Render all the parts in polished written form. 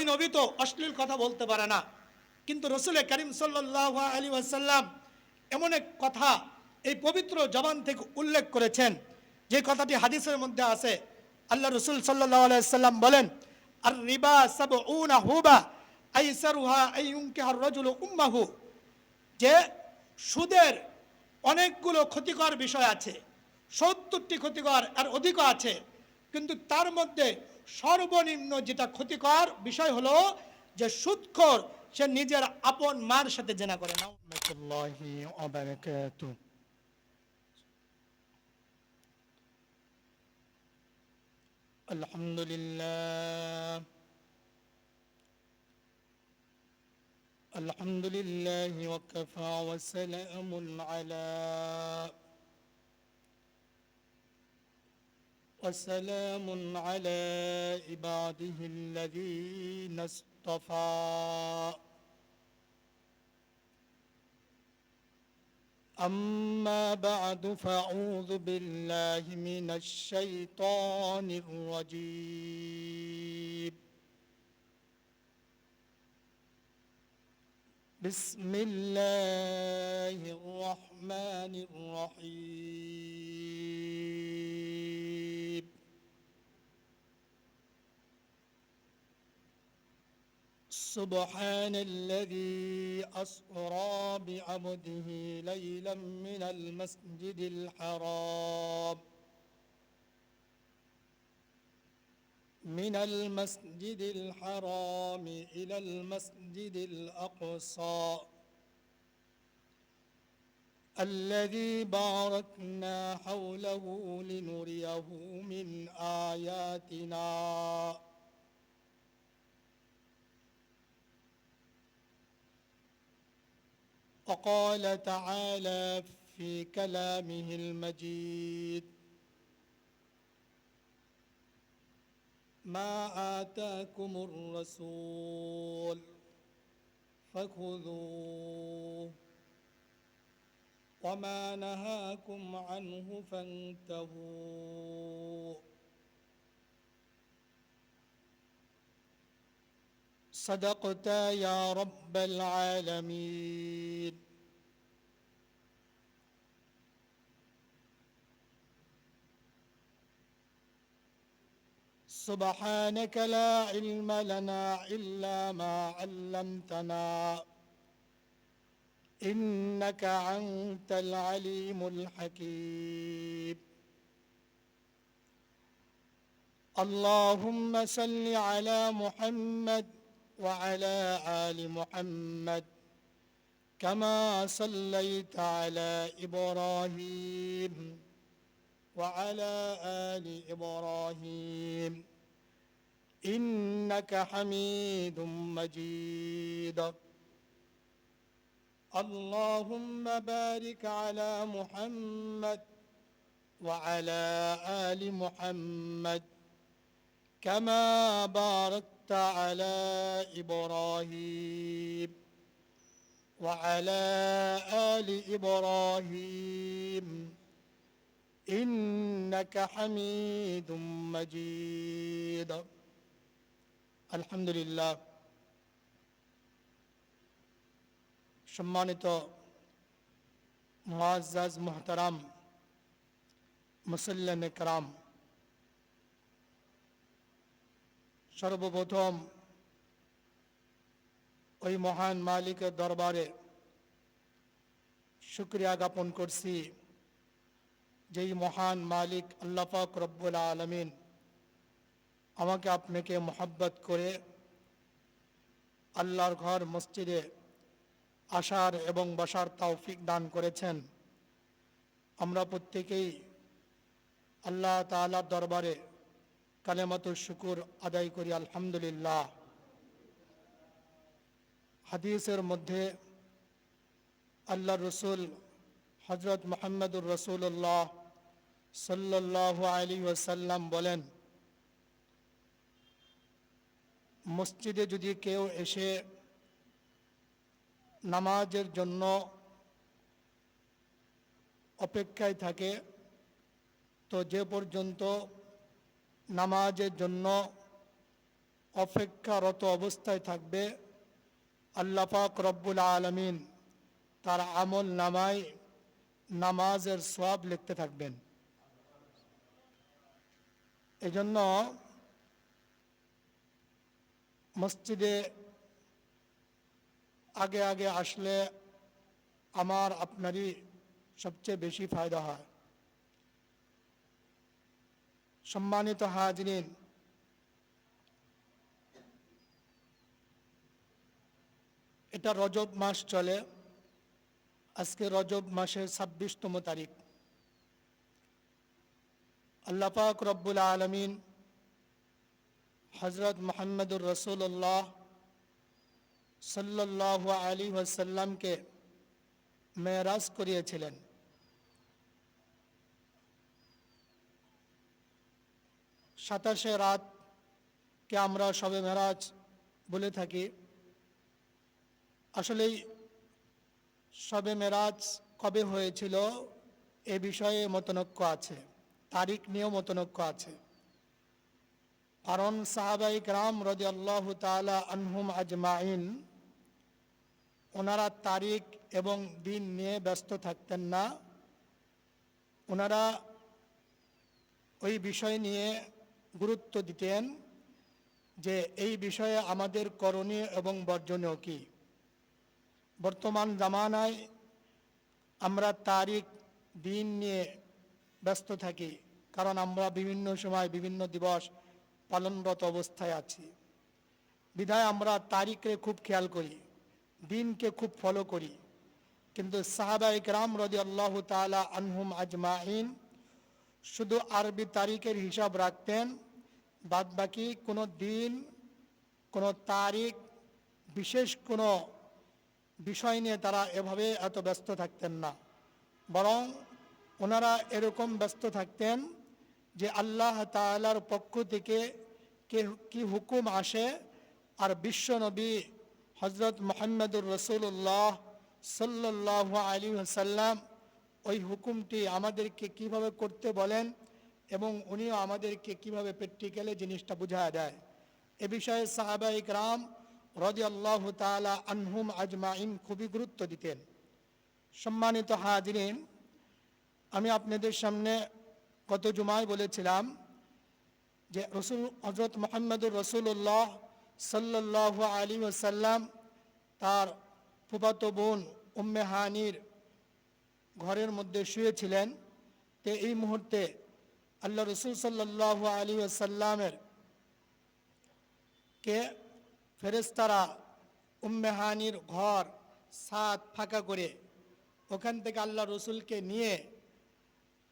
ওই নবী তো অশ্লীল কথা বলতে পারে না, কিন্তু রসুল করিম সাল্লাল্লাহু আলাইহি ওয়াসাল্লাম এমন এক কথা এই পবিত্র জবান থেকে উল্লেখ করেছেন, যে কথাটি হাদিসের মধ্যে আছে। আল্লাহ রসুল সাল্লাল্লাহু আলাইহি ওয়াসাল্লাম বলেন, আর রিবা সাবউনা হুবা আইসারুহা আইয়ুনকিহার রাজুলু উম্মাহু, যে সুদের অনেকগুলো ক্ষতিকর বিষয় আছে, 70টি ক্ষতিকর আর অধিকও আছে, কিন্তু তার মধ্যে সর্বনিম্ন যেটা ক্ষতিকর বিষয় হলো যে সুদখোর সে নিজের আপন মার সাথে জেনা করে। রাহমাতুল্লাহি ওয়া বারাকাতুহু। আলহামদুলিল্লাহ, আলহামদুলিল্লাহি ওয়া কাফা ওয়া সালামুন আলা وسلام على عباده الذين اصطفى. أما بعد فأعوذ بالله من الشيطان الرجيم. بسم الله الرحمن الرحيم. سبحان الذي أسرى بعبده ليلا من المسجد الحرام إلى المسجد الأقصى الذي باركنا حوله لنريه من آياتنا. وقال تعالى في كلامه المجيد: ما آتاكم الرسول فخذوه وما نهاكم عنه فانتهوا. صدقت يا رب العالمين. سبحانك لا علم لنا إلا ما علمتنا إنك أنت العليم الحكيم. اللهم صل على محمد وعلى آل محمد كما صليت على إبراهيم وعلى آل إبراهيم إنك حميد مجيد. اللهم بارك على محمد وعلى آل محمد كما باركت على إبراهيم وعلى آل إبراهيم إنك حميد مجيد. الحمد لله. সম্মানিত মুআজ্জাজ মুহতারাম মুসল্লিন ইকরাম, সর্বপ্রথম ওই মহান মালিকের দরবারে শুকরিয়া জ্ঞাপন করছি, যেই মহান মালিক আল্লাহ পাক রব্বুল আলামিন আমাকে আপনাকে মোহাব্বত করে আল্লাহর ঘর মসজিদে আসার এবং বসার তৌফিক দান করেছেন। আমরা প্রত্যেকেই আল্লাহ তাআলার দরবারে কালেমাতুশ শুকুর আদায় করি, আলহামদুলিল্লাহ। হাদিসের মধ্যে আল্লাহ রসুল হযরত মুহাম্মদুর রাসূলুল্লাহ সাল্লাল্লাহু আলাইহি ওয়াসাল্লাম বলেন, মসজিদে যদি কেউ এসে নামাজের জন্য অপেক্ষায় থাকে, তো যে পর্যন্ত নামাজের জন্য অপেক্ষারত অবস্থায় থাকবে, আল্লাহ পাক রব্বুল আলামিন তার আমল নামায় নামাজের সওয়াব লিখতে থাকবেন। এজন্য মসজিদে আগে আগে আসলে আমার আপনারই সবচেয়ে বেশি ফায়দা হয়। সম্মানিত হাজরিন, এটা রজব মাস চলে, আজকে রজব মাসের 26তম তারিখ। আল্লাহ পাক রব্বুল আলামিন হযরত মুহাম্মদুর রাসূলুল্লাহ সাল্লাল্লাহু আলাইহি ওয়াসাল্লামকে মেরাজ করিয়েছিলেন। 27 রাতকে আমরা শবে মেরাজ বলে থাকি। আসলেই শবে মেরাজ কবে হয়েছিল এ বিষয়ে মতনৈক্য আছে, তারিখ নিয়েও মতনৈক্য আছে। কারণ সাহাবায়ে কেরাম রাদিয়াল্লাহু তাআলা আনহুম আজমাইন ওনারা তারিখ এবং দিন নিয়ে ব্যস্ত থাকতেন না। ওনারা ওই বিষয় নিয়ে গুরুত্ব দিতেন যে এই বিষয়ে আমাদের করণীয় এবং বর্জনীয় কী। বর্তমান জামানায় আমরা তারিখ দিন নিয়ে ব্যস্ত থাকি, কারণ আমরা বিভিন্ন সময় বিভিন্ন দিবস পালনরত অবস্থায় আছি। বিধায় আমরা তারিখে খুব খেয়াল করি, দিনকে খুব ফলো করি। কিন্তু সাহাবায়ে কেরাম রাদিয়াল্লাহু তাআলা আনহুম আজমাইন শুধু আরবি তারিখের হিসাব রাখতেন, বাদ বাকি কোনো দিন, কোনো তারিখ, বিশেষ কোনো বিষয় নিয়ে তারা এভাবে এত ব্যস্ত থাকতেন না। বরং ওনারা এরকম ব্যস্ত থাকতেন যে আল্লাহ তাআলার পক্ষ থেকে কি হুকুম আসে, আর বিশ্বনবী হযরত মুহাম্মদুর রাসূলুল্লাহ সাল্লাল্লাহু আলাইহি ওয়াসাল্লাম ওই হুকুমটি আমাদেরকে কিভাবে করতে বলেন এবং উনিও আমাদেরকে কিভাবে প্র্যাকটিক্যালি জিনিসটা বুঝায় দেয়, এ বিষয়ে সাহাবায়ে কেরাম রাদিয়াল্লাহু তাআলা আনহুম আজমাইন খুবই গুরুত্ব দিতেন। সম্মানিত হাজরিন, আমি আপনাদের সামনে গত জুমায় বলেছিলাম যে হযরত মুহাম্মদুর রাসূলুল্লাহ সাল্লাল্লাহু আলাইহি ওয়াসাল্লাম তার ফুফাতো বোন উম্মে হানির ঘরের মধ্যে শুয়েছিলেন। তো এই মুহূর্তে আল্লাহ রসুল সাল্লাল্লাহু আলাইহি ওয়াসাল্লামের কে ফেরেশতারা উম্মে হানির ঘর ছাদ ফাঁকা করে ওখান থেকে আল্লাহ রসুলকে নিয়ে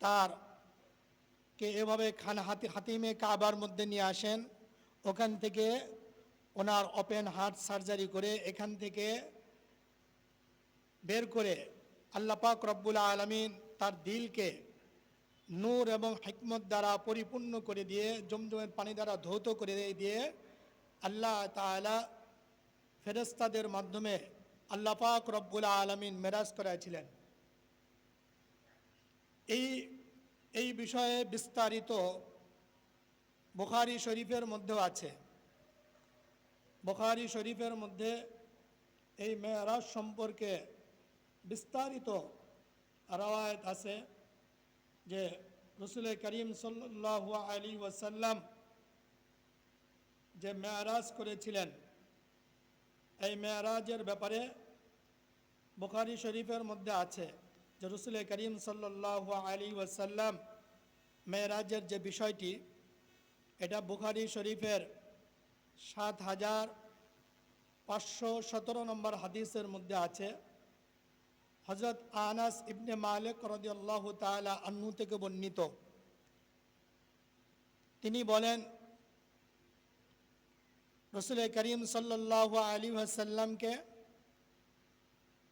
তার কে এভাবে হাতিমে কাবার মধ্যে নিয়ে আসেন। ওখান থেকে ওনার ওপেন হার্ট সার্জারি করে এখান থেকে বের করে আল্লাহ পাক রব্বুল আলামিন তার দিলকে নূর এবং হিকমত দ্বারা পরিপূর্ণ করে দিয়ে জমজমের পানি দ্বারা ধৌত করে দিয়ে আল্লাহ তাআলা ফেরেশতাদের মাধ্যমে আল্লাহ পাক রব্বুল আলামিন মেরাজ করাইছিলেন। এই বিষয়ে বিস্তারিত বুখারী শরীফের মধ্যেও আছে। বুখারী শরীফের মধ্যে এই মেরাজ সম্পর্কে বিস্তারিত রওয়ায়াত আছে যে রাসূল করিম সাল্লাল্লাহু আলাইহি ওয়াসাল্লাম যে মেরাজ করেছিলেন, এই মেরাজের ব্যাপারে বুখারী শরীফের মধ্যে আছে যে রাসূল করিম সাল্লাল্লাহু আলাইহি ওয়াসাল্লাম মেরাজের যে বিষয়টি, এটা বুখারী শরীফের 7517 নম্বর হাদিসের মধ্যে আছে। হযরত আনাস ইবনে মালিক রাদিয়াল্লাহু তাআলা আনহু থেকে বর্ণিত, তিনি বলেন রাসূল করিম সাল্লাল্লাহু আলাইহি ওয়াসাল্লামকে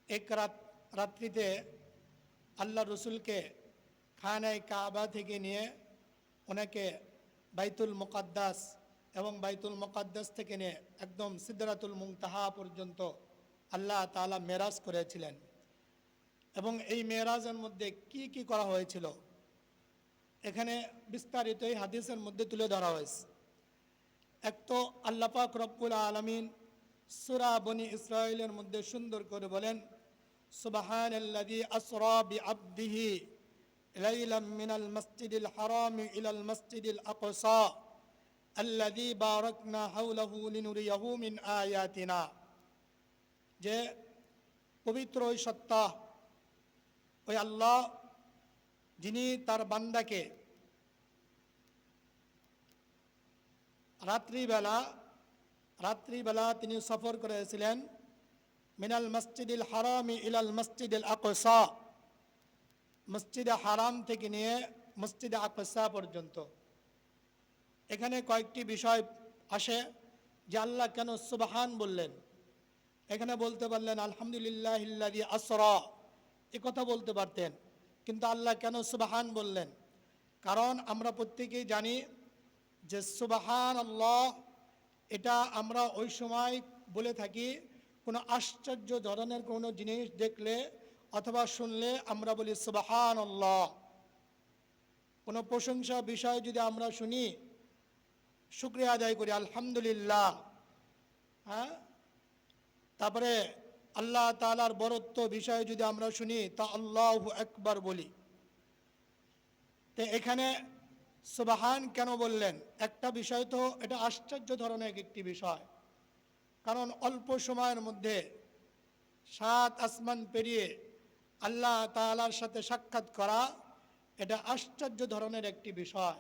এক রাত্রিতে আল্লাহ রসুলকে খানায় কাবা থেকে নিয়ে ওনাকে বাইতুল মুকাদ্দাস এবং বাইতুল মুকাদ্দাস থেকে নিয়ে একদম সিদরাতুল মুনতাহা পর্যন্ত আল্লাহ তাআলা মেরাজ করেছিলেন। এবং এই মেরাজের মধ্যে কি কি করা হয়েছিল এখানে বিস্তারিত এই হাদিসের মধ্যে তুলে ধরা হয়েছে। এক তো আল্লাহ পাক রব্বুল আলামিন সূরা বনি ইসরাঈলের মধ্যে সুন্দর করে বলেন, সুবহানাল্লাযী আসরা বিআবদিহি লাইলাম মিনাল মাসজিদিল হারামি ইলাল মাসজিদিল আকসা আল্লাযী বারাকনা হাওলাহু লিনুরিয়াহু মিন আয়াতিনা। যে পবিত্র ওই সত্তা, ওই আল্লাহ যিনি তার বান্দাকে রাত্রিবেলা তিনি সফর করেছিলেন মিনাল মসজিদিল হারামি ইলাল মসজিদিল আকসা, মসজিদে হারাম থেকে নিয়ে মসজিদে আকসা পর্যন্ত। এখানে কয়েকটি বিষয় আসে যে আল্লাহ কেন সুবহান বললেন। এখানে বলতে পারলেন আলহামদুলিল্লাহিল্লাযী আসরা, এ কথা বলতে পারতেন, কিন্তু আল্লাহ কেন সুবহান বললেন? কারণ আমরা প্রত্যেকেই জানি যে সুবহান আল্লাহ, এটা আমরা ওই সময় বলে থাকি কোনো আশ্চর্য ধরনের কোনো জিনিস দেখলে অথবা শুনলে আমরা বলি সুবহান আল্লাহ। কোনো প্রশংসা বিষয় যদি আমরা শুনি, শুকরিয়া আদায় করি আলহামদুলিল্লাহ। হ্যাঁ, তারপরে আল্লাহ তাআলার বরত্ব বিষয়ে যদি আমরা শুনি তা আল্লাহু আকবার বলি। তো এখানে সুবহান কেন বললেন? একটা বিষয় তো এটা আশ্চর্য ধরনের একটি বিষয়, কারণ অল্প সময়ের মধ্যে 7 আসমান পেরিয়ে আল্লাহ তাআলার সাথে সাক্ষাৎ করা, এটা আশ্চর্য ধরনের একটি বিষয়।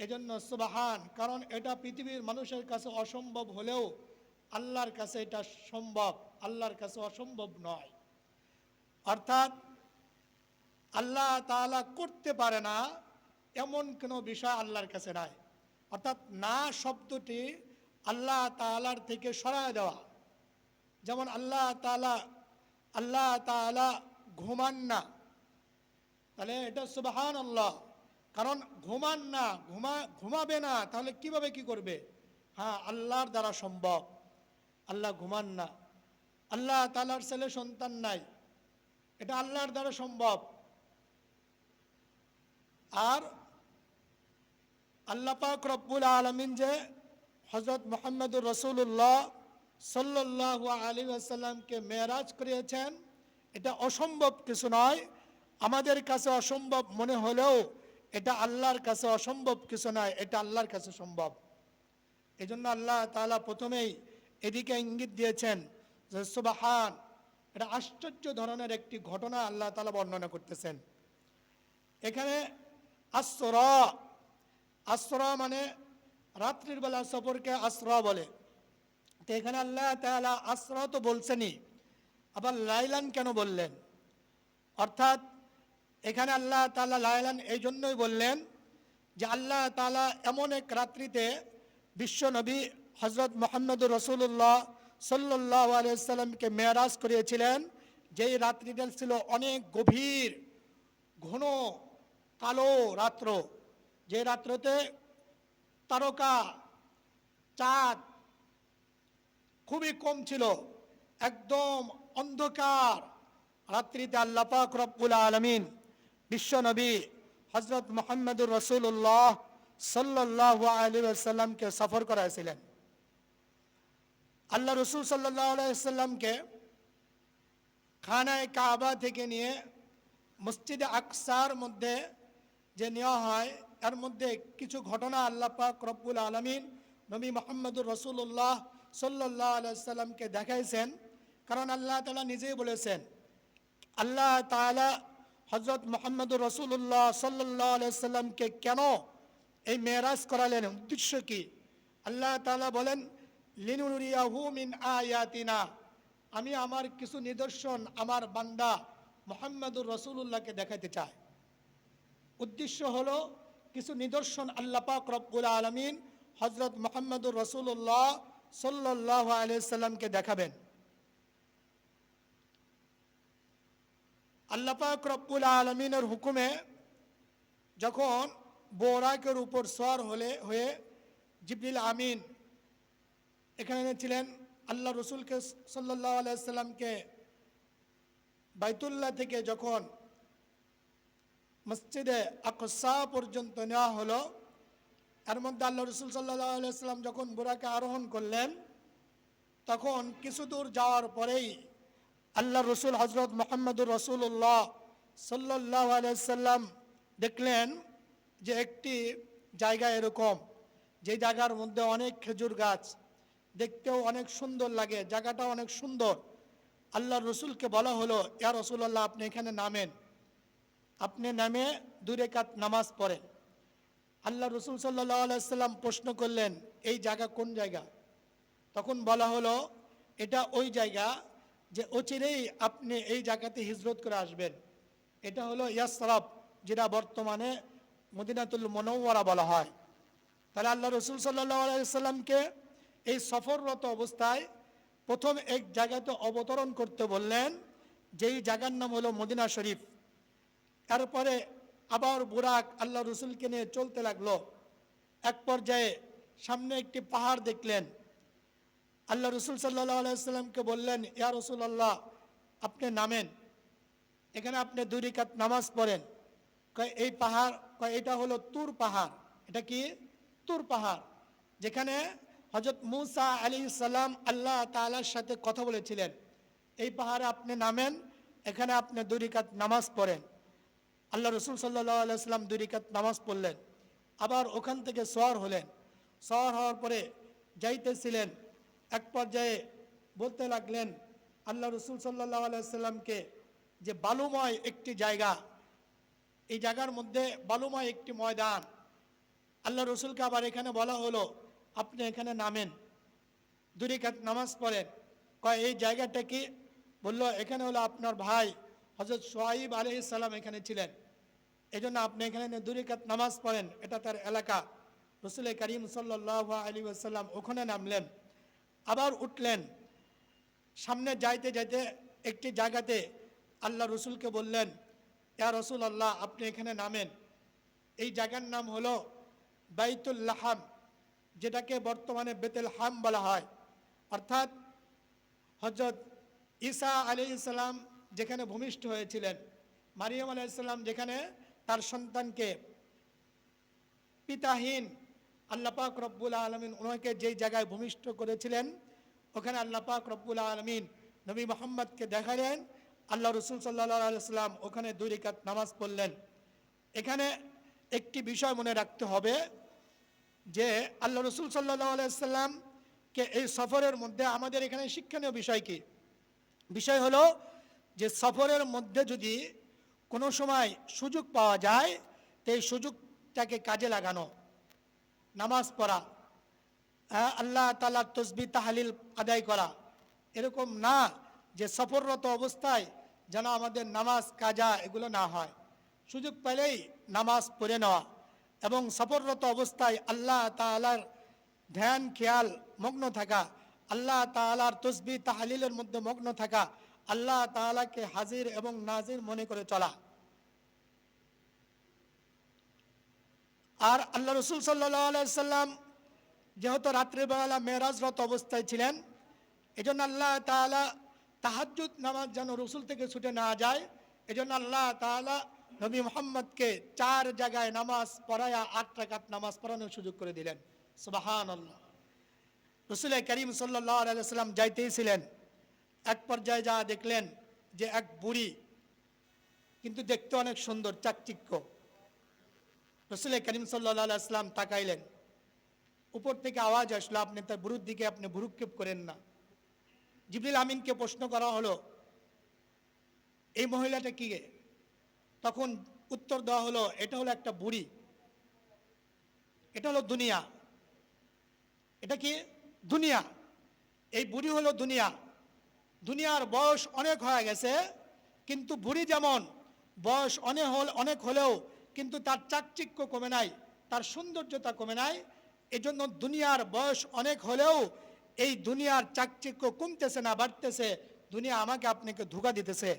এজন্য সুবহান, কারণ এটা পৃথিবীর মানুষের কাছে অসম্ভব হলেও আল্লাহর কাছে এটা সম্ভব, আল্লাহর কাছে অসম্ভব নয়। অর্থাৎ আল্লাহ তাআলা করতে পারে না এমন কোনো বিষয় আল্লাহর কাছে নাই। অর্থাৎ না শব্দটি আল্লাহ তাআলার থেকে সরায় দেওয়া। যেমন আল্লাহ তাআলা ঘুমান না, তাহলে এটা সুবহান আল্লাহ। কারণ ঘুমান না, ঘুমাবে না, তাহলে কিভাবে কি করবে? হ্যাঁ, আল্লাহর দ্বারা সম্ভব। আল্লাহ ঘুমান না। আল্লাহ তাআলার ছেলে সন্তান নাই, এটা আল্লাহর দ্বারা সম্ভব। আর আল্লাহ পাক রব্বুল আলামিন যে হযরত মুহাম্মদুর রাসূলুল্লাহ সাল্লাল্লাহু আলাইহি ওয়াসাল্লামকে মেরাজ করিয়েছেন, এটা অসম্ভব কিছু নয়। আমাদের কাছে অসম্ভব মনে হলেও এটা আল্লাহর কাছে অসম্ভব কিছু নয়, এটা আল্লাহর কাছে সম্ভব। এজন্য আল্লাহ তাআলা প্রথমেই এদিকে ইঙ্গিত দিয়েছেন যে সুবহান, এটা আশ্চর্য ধরনের একটি ঘটনা আল্লাহ তাআলা বর্ণনা করতেছেন। এখানে আসরা মানে রাত্রির বেলা সফরকে আসরা বলে। তো এখানে আল্লাহ তাআলা আসরা তো বলছেনই, আবার লাইলান কেন বললেন? অর্থাৎ এখানে আল্লাহ তাআলা লাইলান এই জন্যই বললেন যে আল্লাহ তাআলা এমন এক রাত্রিতে বিশ্ব নবী হযরত মুহাম্মদুর রাসূলুল্লাহ সাল্লাল্লাহু আলাইহি ওয়াসাল্লামকে মেরাজ করিয়েছিলেন, যেই রাত্রিটা ছিল অনেক গভীর, ঘন কালো রাত্র, যে রাত্রতে তারকা চাঁদ খুবই কম ছিল, একদম অন্ধকার রাত্রিতে আল্লাহ পাক রব্বুল আলামিন বিশ্ব নবী হযরত মুহাম্মদুর রাসূলুল্লাহ সাল্লাল্লাহু আলাইহি ওয়াসাল্লামকে সফর করাইছিলেন। আল্লাহ রসুল সাল্লাল্লাহু আলাইহি ওয়াসাল্লামকে খানায়ে কাবা থেকে নিয়ে মসজিদে আকসার মধ্যে যে নেওয়া হয়, এর মধ্যে কিছু ঘটনা আল্লাহ পাক রব্বুল আলামিন নবী মুহাম্মদুর রাসূলুল্লাহ সাল্লাল্লাহু আলাইহি ওয়াসাল্লামকে দেখাইছেন। কারণ আল্লাহ তাআলা নিজেই বলেছেন, আল্লাহ তাআলা হযরত মুহাম্মদুর রাসূলুল্লাহ সাল্লাল্লাহু আলাইহি ওয়াসাল্লামকে কেন এই মেরাজ করালেন, উদ্দেশ্য কি? আল্লাহ তাআলা বলেন, লিনুরিয়াহু মিন আয়াতিনা, আমি আমার কিছু নিদর্শন আমার বান্দা মুহাম্মদুর রাসূলুল্লাহকে দেখাতে চাই। উদ্দেশ্য হলো কিছু নিদর্শন আল্লাহ পাক রব্বুল আলামিন হযরত মুহাম্মদুর রাসূলুল্লাহ সাল্লাল্লাহু আলাইহি ওয়াসাল্লামকে দেখাবেন। আল্লাহ পাক রব্বুল আলামিনের হুকুমে যখন বোরাকের উপর সওয়ার হয়ে জিবরিল আমিন এখানে ছিলেন, আল্লাহ রসুলকে সাল্লাল্লাহু আলাইহি ওয়াসাল্লামকে বাইতুল্লাহ থেকে যখন মসজিদে আকসা পর্যন্ত নেওয়া হলো, এর মধ্যে আল্লাহ রসুল সাল্লাল্লাহু আলাইহি সাল্লাম যখন বুরাকে আরোহণ করলেন, তখন কিছু দূর যাওয়ার পরেই আল্লাহ রসুল হজরত মোহাম্মদুর রসুল্লাহ সাল্লাল্লাহু আলাইহি সাল্লাম দেখলেন যে একটি জায়গা এরকম, যে জায়গার মধ্যে অনেক খেজুর গাছ, দেখতেও অনেক সুন্দর লাগে, জায়গাটা অনেক সুন্দর। আল্লাহ রসুলকে বলা হলো, ইয়া রাসূলুল্লাহ, আপনি এখানে নামেন, আপনি নামে 2 রাকাত নামাজ পড়েন। আল্লাহ রসুল সাল্লাল্লাহু আলাইহি সাল্লাম প্রশ্ন করলেন, এই জায়গা কোন জায়গা? তখন বলা হলো, এটা ওই জায়গা যে অচিরেই আপনি এই জায়গাতে হিজরত করে আসবেন। এটা হলো ইয়াসরাব, যেটা বর্তমানে মদিনাতুল মুনাওয়ারা বলা হয়। তাহলে আল্লাহ রসুল সাল্লাল্লাহু আলাইহি সাল্লামকে এই সফররত অবস্থায় প্রথম এক জায়গাতে অবতরণ করতে বললেন, যেই জায়গার নাম হলো মদিনা শরীফ। তারপরে আবার বুরাক আল্লাহ রসুলকে নিয়ে চলতে লাগলো। এক পর্যায়ে সামনে একটি পাহাড় দেখলেন। আল্লাহ রসুল সাল্লাল্লাহু আলাইহি সাল্লামকে বললেন, ইয়া রাসূলুল্লাহ, আপনি নামেন, এখানে আপনি 2 রাকাত নামাজ পড়েন। এই পাহাড়, এটা হলো তুর পাহাড়। এটা কি? তুর পাহাড়, যেখানে হযরত মূসা আলাইহিস সালাম আল্লাহ তাআলার সাথে কথা বলেছিলেন। এই পাহাড়ে আপনি নামেন, এখানে আপনি 2 রাকাত নামাজ পড়েন। আল্লাহ রসুল সাল্লাল্লাহু আলাইহি সাল্লাম 2 রাকাত নামাজ পড়লেন। আবার ওখান থেকে সওয়ার হলেন। সওয়ার হওয়ার পরে যাইতেছিলেন, এক পর্যায়ে বলতে লাগলেন আল্লাহ রসুল সাল্লাল্লাহু আলাইহি সাল্লামকে যে বালুময় একটি জায়গা, এই জায়গার মধ্যে বালুময় একটি ময়দান। আল্লাহ রসুলকে আবার এখানে বলা হলো, আপনি এখানে নামেন, 2 রাকাত নামাজ পড়েন। এই জায়গাটা কি? বললো, এখানে হলো আপনার ভাই হযরত শুআয়ব আলাইহিস সালাম এখানে ছিলেন, এই জন্য আপনি এখানে 2 রাকাত নামাজ পড়েন, এটা তার এলাকা। রসুল করিম সাল্লাল্লাহু আলাইহি ওয়াসাল্লাম ওখানে নামলেন। আবার উঠলেন। সামনে যাইতে যাইতে একটি জায়গাতে আল্লাহ রসুলকে বললেন, ইয়া রাসূলুল্লাহ, আপনি এখানে নামেন। এই জায়গার নাম হলো বাইতুল লাহাম, যেটাকে বর্তমানে বেতেল হাম বলা হয়। অর্থাৎ হযরত ঈসা আলাইহিস সালাম যেখানে ভূমিষ্ঠ হয়েছিলেন, মারিয়াম আলাইহিস সালাম যেখানে তার সন্তানকে পিতাহীন আল্লাহ পাক রব্বুল আলামিন ওনাকে যেই জায়গায় ভূমিষ্ঠ করেছিলেন, ওখানে আল্লাহ পাক রব্বুল আলামিন নবী মুহাম্মদকে দেখালেন। আল্লাহ রসুল সাল্লাল্লাহু আলাইহি সাল্লাম ওখানে 2 রাকাত নামাজ পড়লেন। এখানে একটি বিষয় মনে রাখতে হবে যে আল্লাহ রসুল সাল্লাল্লাহু আলাইহি সাল্লামকে এই সফরের মধ্যে আমাদের এখানে শিক্ষণীয় বিষয় কি? বিষয় হলো যে সফরের মধ্যে যদি কোনো সময় সুযোগ পাওয়া যায়, তো এই সুযোগটাকে কাজে লাগানো, নামাজ পড়া, আল্লাহ তাআলার তসবিহ তাহলিল আদায় করা। এরকম না যে সফররত অবস্থায় যেন আমাদের নামাজ কাজা এগুলো না হয়। সুযোগ পেলেই নামাজ পড়ে নেওয়া এবং সফররত অবস্থায় আল্লাহ তাআলার ধ্যান খেয়াল মগ্ন থাকা, আল্লাহ তাআলার তসবিহ তাহলিলের মধ্যে মগ্ন থাকা, আল্লাহ তাআলাকে হাজির এবং নাজির মনে করে চলা। আর আল্লাহ রসুল সাল্লাল্লাহু আলাইহি সাল্লাম যেহেতু রাত্রিবেলা মেরাজরত অবস্থায় ছিলেন, এজন্য আল্লাহ তাআলা তাহাজ্জুদ নামাজ যেন রসুল থেকে ছুটে না যায়, এজন্য আল্লাহ তাআলা নবী মুহাম্মদকে 4 জায়গায় নামাজ পড়ায়া 8 রাকাত নামাজ পড়ানোর সুযোগ করে দিলেন। সুবহানাল্লাহ। রসুল করিম সাল্লাল্লাহু আলাইহি সাল্লাম যাইতেই ছিলেন, এক পর্যায়ে যা দেখলেন যে এক বুড়ি, কিন্তু দেখতে অনেক সুন্দর, চাকচিক্য। রসুল করিম সাল্লাল্লাহু আলাইহি সাল্লাম তাকাইলেন। উপর থেকে আওয়াজ আসলো, আপনি তার বুড়ির দিকে আপনি ভ্রুক্ষেপ করেন না। জিবরিল আমিনকে প্রশ্ন করা হলো, এই মহিলাটা কি? তখন উত্তর দেওয়া হলো, এটা হলো একটা বুড়ি, এটা হলো দুনিয়া। এটা কি? দুনিয়া। এই বুড়ি হলো দুনিয়া। দুনিয়ার বয়স অনেক হয়ে গেছে, কিন্তু বুড়ি যেমন বয়স অনেক হলেও কিন্তু তার চাকচিক্য কমে নাই, তার সৌন্দর্যতা কমে নাই। এজন্য দুনিয়ার বয়স অনেক হলেও এই দুনিয়ার চাকচিক্য কমতেছে না, বাড়তেছে। দুনিয়া আমাকে আপনাকে ধোঁকা দিতেছে।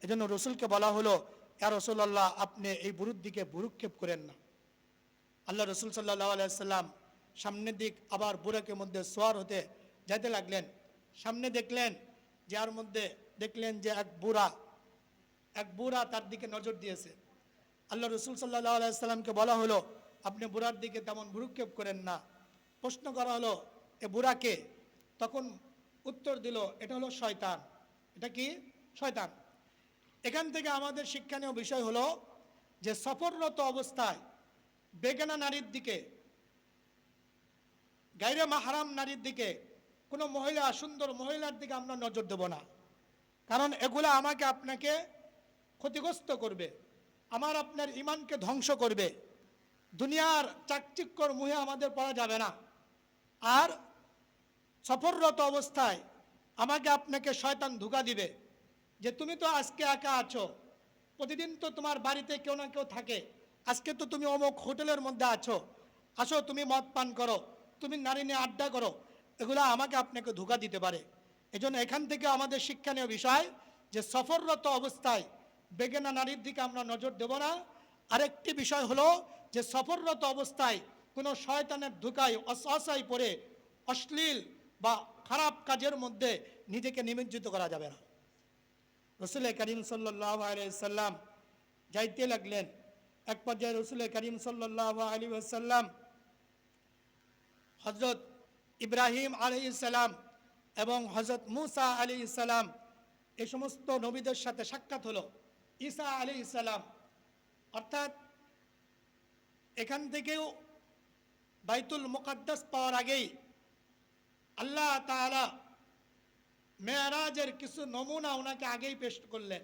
এজন্য রসুলকে বলা হলো, ইয়া রাসূলুল্লাহ, আপনি এই বুড়ির দিকে ভ্রুক্ষেপ করেন না। আল্লাহ রসুল সাল্লাল্লাহু আলাইহি সাল্লাম সামনের দিক আবার বুরাকের মধ্যে সওয়ার হতে যেতে লাগলেন। সামনে দেখলেন, যার মধ্যে দেখলেন যে এক বুড়া তার দিকে নজর দিয়েছে। আল্লাহ রসুল সাল্লাল্লাহু আলাইহি সাল্লামকে বলা হলো, আপনি বুড়ার দিকে তেমন ভ্রুক্ষেপ করেন না। প্রশ্ন করা হলো, এ বুড়াকে? তখন উত্তর দিল, এটা হলো শয়তান। এটা কি? শয়তান। এখান থেকে আমাদের শিক্ষণীয় বিষয় হলো যে সফররত অবস্থায় বেগানা নারীর দিকে, গায়রে মাহরাম নারীর দিকে, কোনো মহিলা, সুন্দর মহিলার দিকে আমরা নজর দেব না। কারণ এগুলা আমাকে আপনাকে ক্ষতিগ্রস্ত করবে, আমার আপনার ইমানকে ধ্বংস করবে। দুনিয়ার চাকচিক্যর মুহে আমাদের পড়া যাবে না। আর সফররত অবস্থায় আমাকে আপনাকে শয়তান ধোঁকা দিবে যে তুমি তো আজকে একা আছো, প্রতিদিন তো তোমার বাড়িতে কেউ না কেউ থাকে, আজকে তো তুমি অমুক হোটেলের মধ্যে আছো, আসো তুমি মদ পান করো, তুমি নারী নিয়ে আড্ডা করো। এগুলো আমাকে আপনাকে ধোঁকা দিতে পারে। এজন্য এখান থেকে আমাদের শিক্ষণীয় বিষয় যে সফররত অবস্থায় বেগানা নারীর দিকে আমরা নজর দেব না। আরেকটি বিষয় হলো যে সফররত অবস্থায় কোনো শয়তানের ধোঁকায় অসহায় পড়ে অশ্লীল বা খারাপ কাজের মধ্যে নিজেকে নিমজ্জিত করা যাবে না। রসুল করিম সাল্লাল্লাহু আলাইহি ওয়াসাল্লাম যাইতে লাগলেন। এক পর্যায়ে রসুল করিম সাল্লাল্লাহু আলাইহি ওয়াসাল্লাম হযরত ইব্রাহিম আলাইহিস সালাম এবং হযরত মুসা আলাইহিস সালাম এই সমস্ত নবীদের সাথে সাক্ষাৎ হলো। ঈসা আলাইহিস সালাম, অর্থাৎ এখান থেকেও বাইতুল মুকাদ্দাস পাওয়ার আগেই আল্লাহ তাআলা মেরাজের কিছু নমুনা ওনাকে আগেই পেশ করলেন,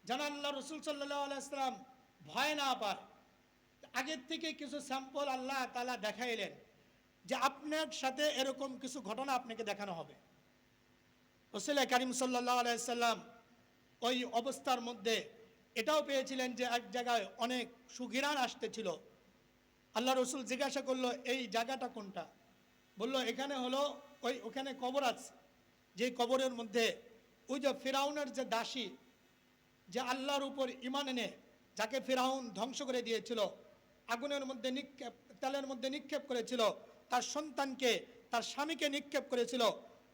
যেন আল্লাহ রসুল সাল্লাল্লাহু আলাইহি ওয়াসাল্লাম ভয় না পায়। আগের থেকে কিছু স্যাম্পল আল্লাহ তাআলা দেখাইলেন যে আপনার সাথে এরকম কিছু ঘটনা আপনাকে দেখানো হবে। রসুল করিম সাল্লাল্লাহু আলাইহি ওয়াসাল্লাম ওই অবস্থার মধ্যে এটাও পেয়েছিলেন যে এক জায়গায় অনেক সুঘিরাণ আসতেছিল। আল্লাহ রসুল জিজ্ঞাসা করলো, এই জায়গাটা কোনটা? বললো এখানে হলো ওখানে কবর আছে, যে কবরের মধ্যে ওই যে ফিরাউনের যে দাসী, যে আল্লাহর উপর ঈমান এনে যাকে ফিরাউন ধ্বংস করে দিয়েছিল, আগুনের মধ্যে নিক্ষেপ, তেলের মধ্যে নিক্ষেপ করেছিল, তার সন্তানকে, তার স্বামীকে নিক্ষেপ করেছিল,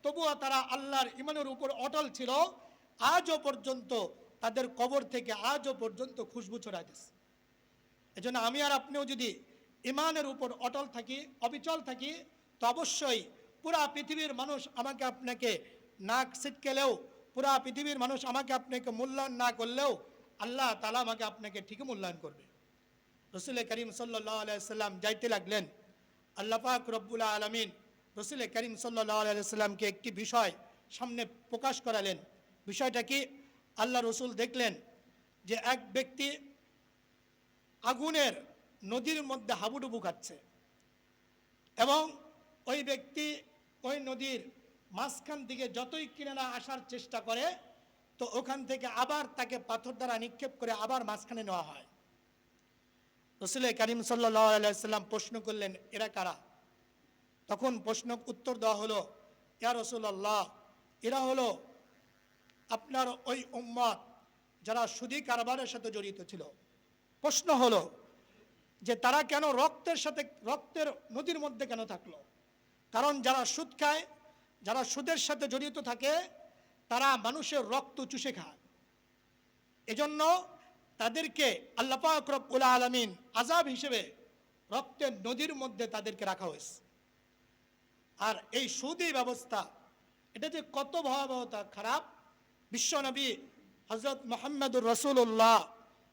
তবুও তারা আল্লাহর ঈমানের উপর অটল ছিল। আজও পর্যন্ত তাদের কবর থেকে আজও পর্যন্ত খুশবু ছড়াইতেছে। এজন্য আমি আর আপনিও যদি ঈমানের উপর অটল থাকি, অবিচল থাকি, তো অবশ্যই পুরা পৃথিবীর মানুষ আমাকে আপনাকে নাক ছিটকেলেও, পুরা পৃথিবীর মানুষ আমাকে আপনাকে মূল্যায়ন না করলেও আল্লাহ তাআলা আমাকে আপনাকে ঠিকই মূল্যায়ন করবে। রসুল করিম সাল্লাল্লাহু আলাইহি ওয়াসাল্লাম যাইতে লাগলেন। আল্লাহ পাক রব্বুল আলামিন রসুল করিম সাল্লাল্লাহু আলাইহি ওয়াসাল্লামকে একটি বিষয় সামনে প্রকাশ করালেন। বিষয়টা কি? আল্লাহ রসুল দেখলেন যে এক ব্যক্তি আগুনের নদীর মধ্যে হাবুডুবু খাচ্ছে এবং ওই ব্যক্তি ওই নদীর মাঝখান থেকে যতই কিনারা আসার চেষ্টা করে, তো ওখান থেকে আবার তাকে পাথর দ্বারা নিক্ষেপ করে আবার মাঝখানে নেওয়া হয়। রসুল করিম সাল্লাল্লাহু আলাইহি ওয়াসাল্লাম প্রশ্ন করলেন, এরা কারা? তখন প্রশ্ন উত্তর দেওয়া হলো, ইয়া রাসূলুল্লাহ, এরা হলো আপনার ওই উম্মত যারা সুদী কারবারের সাথে জড়িত ছিল। প্রশ্ন হলো যে তারা কেন রক্তের নদীর মধ্যে কেন থাকলো? কারণ যারা সুদ খায়, যারা সুদের সাথে জড়িত থাকে, তারা মানুষের রক্ত চুষে খায়। এজন্য তাদেরকে আল্লাহ পাক রব্বুল আলামিন আযাব হিসেবে রক্তের নদীর মধ্যে তাদেরকে রাখা হয়েছে। আর এই সুদী ব্যবস্থা, এটা যে কত ভয়াবহতা খারাপ, বিশ্বনবী হযরত মুহাম্মদুর রাসূলুল্লাহ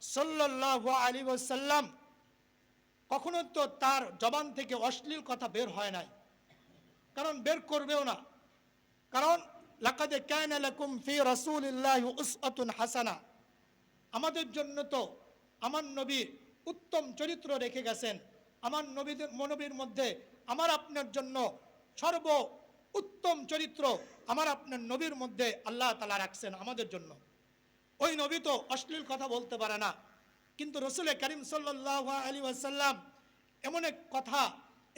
সাল্লাল্লাহু আলাইহি ওয়াসাল্লাম কখনো তো তার জবান থেকে অশ্লীল কথা বের হয় নাই, কারণ বের করবেও না। কারণ লাকাদ কানা লাকুম ফি রাসূলিল্লাহি উসওয়াতুন হাসানা, আমাদের জন্য তো আমার নবী উত্তম চরিত্র রেখে গেছেন। আমার নবীর মধ্যে আমার আপনার জন্য সর্ব উত্তম চরিত্র আমার আপনার নবীর মধ্যে আল্লাহ তাআলা রাখছেন আমাদের জন্য। ওই নবী তো অশ্লীল কথা বলতে পারে না, কিন্তু রসুল করিম সাল্লাল্লাহু আলাইহি ওয়াসাল্লাম এমন এক কথা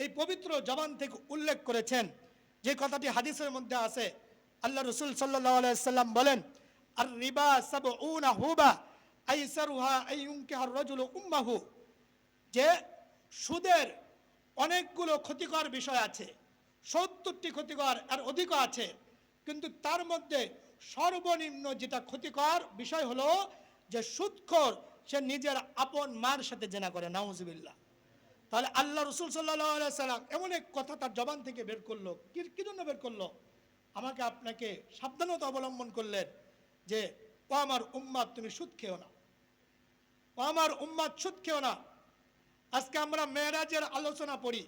এই পবিত্র জবান থেকে উল্লেখ করেছেন, যে কথাটি হাদিসের মধ্যে আছে। আল্লাহ রসুল সাল্লাল্লাহু আলাইহি ওয়াসাল্লাম বলেন, আর রিবা সাবউনা হুবা আইসারুহা আইয়ুনকিহার রাজুলু উম্মাহু, যে সুদের অনেকগুলো ক্ষতিকর বিষয় আছে, ৭০টি ক্ষতিকর আর অধিকও আছে, কিন্তু তার মধ্যে সর্বনিম্ন যেটা ক্ষতিকর বিষয় হলো যে সুদখোর সে নিজের আপন মার সাথে জেনা করে। নাউজুবিল্লাহ। তাহলে আল্লাহ রসুল সাল্লাল্লাহু আলাইহি সাল্লাম এমন এক কথা তার জবান থেকে বের করলো, কি জন্য বের করলো? আমাকে আপনাকে সাবধানতা অবলম্বন করলেন যে ও আমার উম্মাত, তুমি সুদ খেও না, ও আমার উম্মাত সুদ খেও না। আজকে আমরা মেরাজের আলোচনা পড়ি,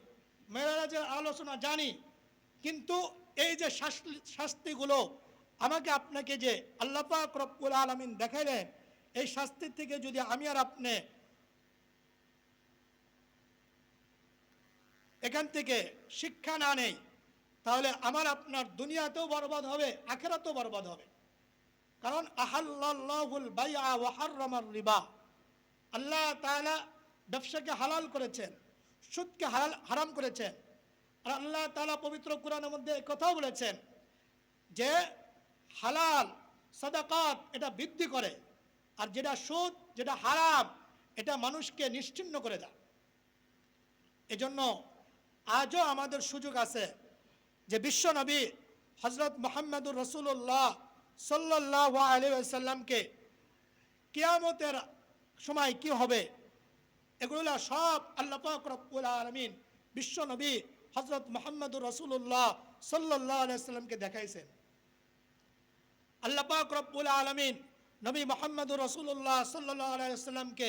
মেরাজের আলোচনা জানি, কিন্তু এই যে শাস্তিগুলো আমাকে আপনাকে যে আল্লাহ পাক রব্বুল আলামিন দেখাইলেন, এই শাস্তির থেকে যদি আমি আর আপনি এখান থেকে শিক্ষা না নেই, তাহলে আমার আপনার দুনিয়াতেও বরবাদ হবে, আখিরাতেও বরবাদ হবে। কারণ আহাল্লাল্লাহুল বাইআ ওয়া হাররামার রিবা, আল্লাহ তাআলা ব্যবসাকে হালাল করেছেন, সুদকে হারাম করেছেন। আর আল্লাহ তাআলা পবিত্র কোরআনের মধ্যে কথাও বলেছেন যে হালাল সাদাকাত এটা বৃদ্ধি করে, আর যেটা সুদ, যেটা হারাম, এটা মানুষকে নিশ্চিহ্ন করে দেয়। এজন্য আজও আমাদের সুযোগ আছে যে বিশ্ব নবী হযরত মুহাম্মদুর রাসূলুল্লাহ সাল্লাল্লাহু আলাইহি ওয়াসাল্লামকে কিয়ামতের সময় কি হবে, এগুলো সব আল্লাহ পাক রব্বুল আলামিন বিশ্ব নবী হযরত মুহাম্মদুর রাসূলুল্লাহ সাল্লাল্লাহু আলাইহি ওয়াসাল্লামকে দেখাইছেন। আল্লাহ পাক রব্বুল আলামিন নবী মুহাম্মদুর রাসূলুল্লাহ সাল্লাল্লাহু আলাইহি ওয়াসাল্লামকে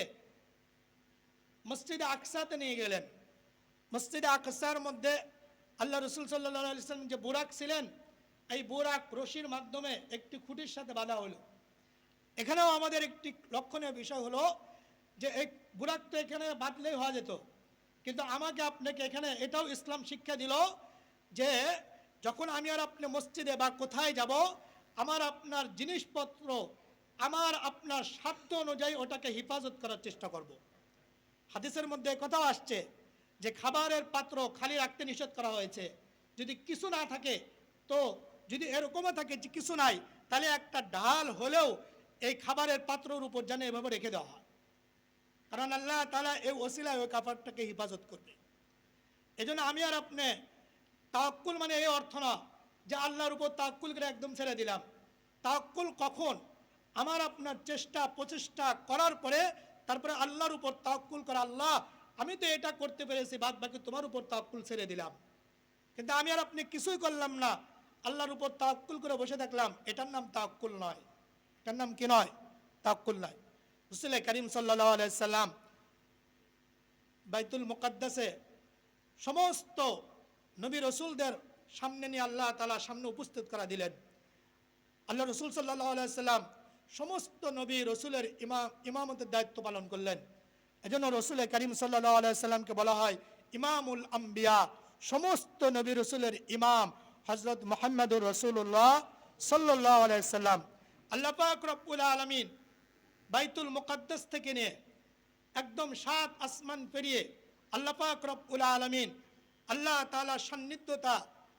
মসজিদে আকসাতে নিয়ে গেলেন। মসজিদে আকসার মধ্যে আল্লাহ রসুল সাল্লাল্লাহু আলাইহি ওয়াসাল্লাম যে বুরাক ছিলেন, এই বুরাক রশির মাধ্যমে একটি খুঁটির সাথে বাঁধা হলো। এখানেও আমাদের একটি লক্ষণীয় বিষয় হলো যে এই বুরাকটা এখানে বাঁধলেই হওয়া যেত, কিন্তু আমাকে আপনাকে এখানে এটাও ইসলাম শিক্ষা দিল যে যখন আমি আর আপনি মসজিদে বা কোথায় যাব, আমার আপনার জিনিসপত্র আমার আপনার স্বার্থ অনুযায়ী ওটাকে হেফাজত করার চেষ্টা করব। হাদিসের মধ্যে কথাও আসছে যে খাবারের পাত্র খালি রাখতে নিষেধ করা হয়েছে। যদি কিছু না থাকে, তো যদি এরকমও থাকে যে কিছু নাই, তাহলে একটা ঢাল হলেও এই খাবারের পাত্রের উপর যেন এভাবে রেখে দেওয়া হয়, কারণ আল্লাহ তাআলা এই ওসিলায় ওই খাবারটাকে হেফাজত করবে। এজন্য আমি আর আপনি তাওয়াক্কুল মানে এই অর্থ না যে আল্লাহর উপর তাওয়াক্কুল করে একদম ছেড়ে দিলাম। তাওয়াক্কুল কখন? আমার আপনার চেষ্টা প্রচেষ্টা করার পরে তারপরে আল্লাহর উপর তাওয়াক্কুল করা, আল্লাহ আমি তো এটা করতে পেরেছি, বাদ বাকি তোমার উপর তাওয়াক্কুল ছেড়ে দিলাম। কিন্তু আমি আর আপনি কিছুই করলাম না, আল্লাহর উপর তাওয়াক্কুল করে বসে থাকলাম, এটার নাম তাওয়াক্কুল নয়। এটার নাম কি নয়? তাওয়াক্কুল নয়। রাসূল করিম সাল্লাল্লাহু আলাইহি সাল্লাম বাইতুল মুকাদ্দাসে সমস্ত নবী রসুলদের সামনে নিয়ে আল্লাহ তাআলা সামনে উপস্থিত করা দিলেন। আল্লাহ রসুল সাল্লাল্লাহু আলাইহি সাল্লাম সমস্ত নবী রসুলের ইমামতের দায়িত্ব পালন করলেন। এজন্য রাসূল করিম সাল্লাল্লাহু আলাইহি সাল্লামকে বলা হয় ইমামুল আম্বিয়া, সমস্ত নবী রসুলের ইমাম হযরত মুহাম্মদুর রাসূলুল্লাহ সাল্লাল্লাহু আলাইহি সাল্লাম। আল্লাহ পাক রব্বুল আলামিন বাইতুল মুকাদ্দাস থেকে নিয়ে একদম 7 আসমান পেরিয়ে আল্লাহ পাক রব্বুল আলামিন আল্লাহ তাআলার সান্নিধ্যতা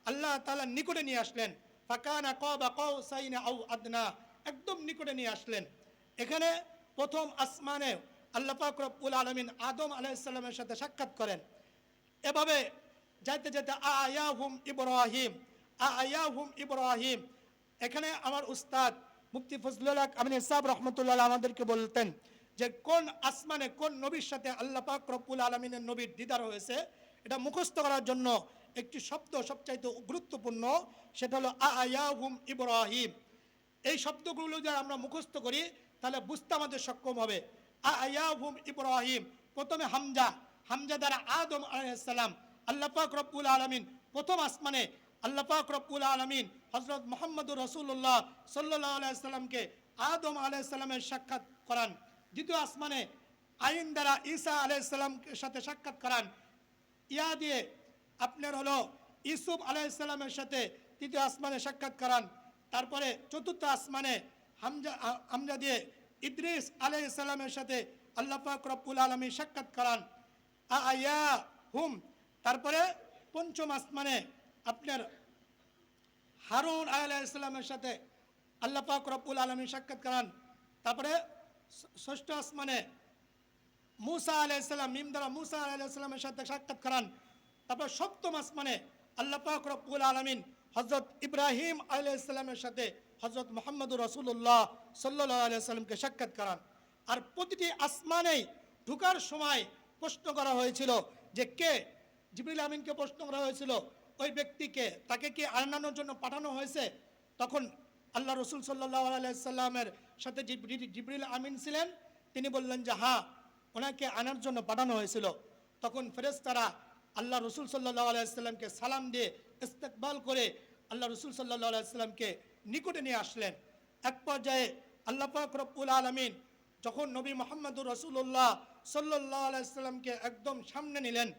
আল্লাহ তাআলার নিকটে নিয়ে আসলেন। ফাকানা কাবা কাউসাইন আও আদনা, একদম নিকটে নিয়ে আসলেন। এখানে প্রথম আসমানে আল্লাহ পাক রব্বুল আলামিন আদম আলাইহিস সালামের সাথে সাক্ষাৎ করেন। এভাবে যাইতে যেতে আয়াহুম ইব্রাহিম, আয়াহুম ইব্রাহিম। এখানে আমার উস্তাদ মুফতি ফজলুল হক আমিন সাহেব রহমতুল্লাহ আমাদেরকে বলতেন যে কোন আসমানে কোন নবীর সাথে আল্লাহ পাক রব্বুল আলামিনের নবীর দিদার হয়েছে, এটা মুখস্থ করার জন্য একটি শব্দ সবচাইতে গুরুত্বপূর্ণ, সেটা হলো আয়াহুম ইব্রাহিম। এই শব্দগুলো যদি আমরা মুখস্থ করি তাহলে বুঝতে আমাদের সক্ষম হবে। আয়াহুম ইব্রাহিম, প্রথমে হামজা, হামজা দ্বারা আদম আলাইহিস সালাম। আল্লাহ পাক রব্বুল আলামিন প্রথম আসমানে আল্লাহ পাক রব্বুল আলামিন হযরত মুহাম্মদুর রাসূলুল্লাহ সাল্লাল্লাহু আলাইহি সাল্লামকে আদম আলাইহিস সালামের সাক্ষাৎ করান। দ্বিতীয় আসমানে আইন দ্বারা ঈসা আলাইহিস সালামের সাথে সাক্ষাৎ করান। ইয়া দিয়ে আপনার হলো ইউসুফ আলাইহিস সালামের সাথে তৃতীয় আসমানে সাক্ষাৎ করান। তারপরে চতুর্থ আসমানে হামজা দিয়ে ইদ্রিস আলাইহিস সালামের সাথে আল্লাহ পাক রব্বুল আলামিন সাক্ষাৎ করান। আয়াহুম। তারপরে পঞ্চম আসমানে আপনার হারুন আলাইহিস সালামের সাথে আল্লাহ পাক রব্বুল আলামিন সাক্ষাৎ করান। তারপরে ষষ্ঠ আসমানে মুসা আলাইহিস সালাম, মিম দ্বারা মুসা আলাইহিস সালামের সাথে সাক্ষাৎ করান। তারপর সপ্তম আসমানে আল্লাহ পাক রব্বুল আলামিন হযরত ইব্রাহিম আলাইহিস সালামের সাথে হযরত মুহাম্মদুর রাসূলুল্লাহ সাল্লাল্লাহু আলাইহি সাল্লামকে সাক্ষাৎ করান। আর প্রতিটি আসমানেই ঢোকার সময় প্রশ্ন করা হয়েছিল যে কে, জিবরিল আমিনকে প্রশ্ন করা হয়েছিল ওই ব্যক্তিকে, তাকে কি আনানোর জন্য পাঠানো হয়েছে? তখন আল্লাহ রসুল সাল্লাল্লাহু আলাইহি সাল্লামের সাথে জিবরিল আমিন ছিলেন, তিনি বললেন যে হ্যাঁ, ওনাকে আনার জন্য পাঠানো হয়েছিল। তখন ফেরেশতারা আল্লাহ রসুল সাল্লাল্লাহু আলাইহি সাল্লামকে সালাম দিয়ে ইস্তেকবাল করে আল্লাহ রসুল সাল্লাল্লাহু আলাইহি সাল্লামকে নিকটে নিয়ে আসলেন। এক পর্যায়ে আল্লাহ পাক রব্বুল আলামিন যখন নবী মুহাম্মদুর রাসূলুল্লাহ সাল্লাল্লাহু আলাইহি সাল্লামকে একদম সামনে নিলেন,